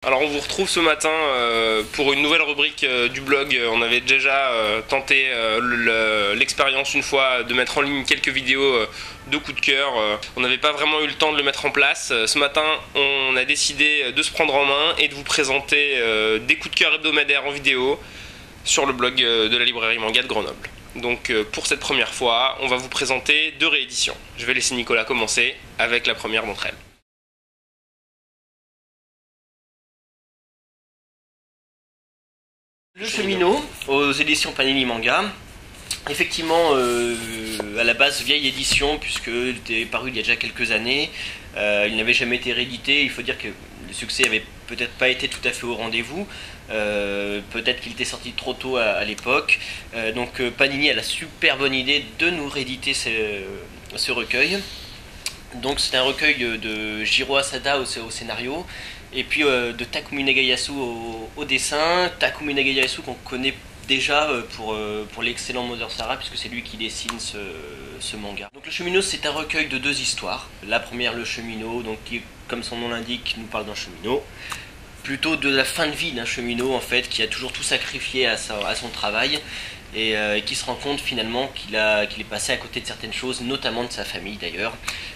Alors on vous retrouve ce matin pour une nouvelle rubrique du blog. On avait déjà tenté l'expérience une fois de mettre en ligne quelques vidéos de coup de cœur. On n'avait pas vraiment eu le temps de le mettre en place. Ce matin on a décidé de se prendre en main et de vous présenter des coups de cœur hebdomadaires en vidéo sur le blog de la librairie manga de Grenoble. Donc pour cette première fois, on va vous présenter deux rééditions. Je vais laisser Nicolas commencer avec la première d'entre elles. Le Cheminot aux éditions Panini Manga. Effectivement, à la base vieille édition, puisqu'il était paru il y a déjà quelques années. Il n'avait jamais été réédité. Il faut dire que le succès avait peut-être pas été tout à fait au rendez-vous. Peut-être qu'il était sorti trop tôt à l'époque. Donc Panini a la super bonne idée de nous rééditer ce recueil. Donc c'est un recueil de Jiro Asada au scénario, et puis de Takumi Nagayasu au dessin. Takumi Nagayasu qu'on connaît déjà pour l'excellent Mother Sarah, puisque c'est lui qui dessine ce manga. Donc le Cheminot, c'est un recueil de deux histoires. La première, le Cheminot, donc qui, comme son nom l'indique, nous parle d'un cheminot, plutôt de la fin de vie d'un cheminot en fait, qui a toujours tout sacrifié à son travail, et qui se rend compte finalement qu'il est passé à côté de certaines choses, notamment de sa famille d'ailleurs.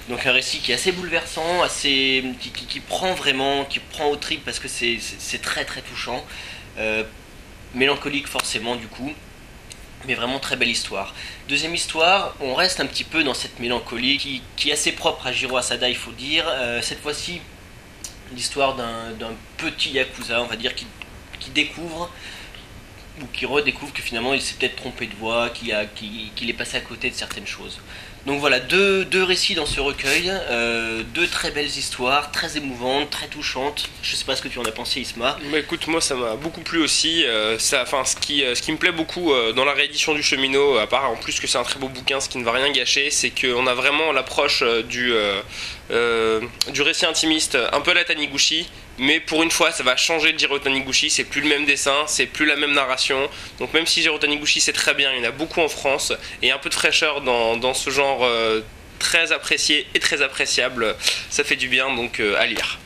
Donc un récit qui est assez bouleversant, qui prend vraiment, qui prend au tripes, parce que c'est très très touchant, mélancolique forcément du coup, mais vraiment très belle histoire. Deuxième histoire, on reste un petit peu dans cette mélancolie qui est assez propre à Jiro Asada, il faut dire. Cette fois-ci, l'histoire d'un petit yakuza, on va dire, qui découvre ou qui redécouvre que finalement il s'est peut-être trompé de voie, qu'il est passé à côté de certaines choses. Donc voilà, deux récits dans ce recueil, deux très belles histoires, très émouvantes, très touchantes. Je sais pas ce que tu en as pensé, Isma. Bah écoute, moi ça m'a beaucoup plu aussi. Ce qui me plaît beaucoup dans la réédition du Cheminot, à part en plus que c'est un très beau bouquin, ce qui ne va rien gâcher, c'est qu'on a vraiment l'approche du récit intimiste, un peu à la Taniguchi, mais pour une fois ça va changer de Jiro Taniguchi. C'est plus le même dessin, c'est plus la même narration. Donc même si Jiro Taniguchi c'est très bien, il y en a beaucoup en France, et un peu de fraîcheur dans ce genre très apprécié et très appréciable, ça fait du bien, donc à lire.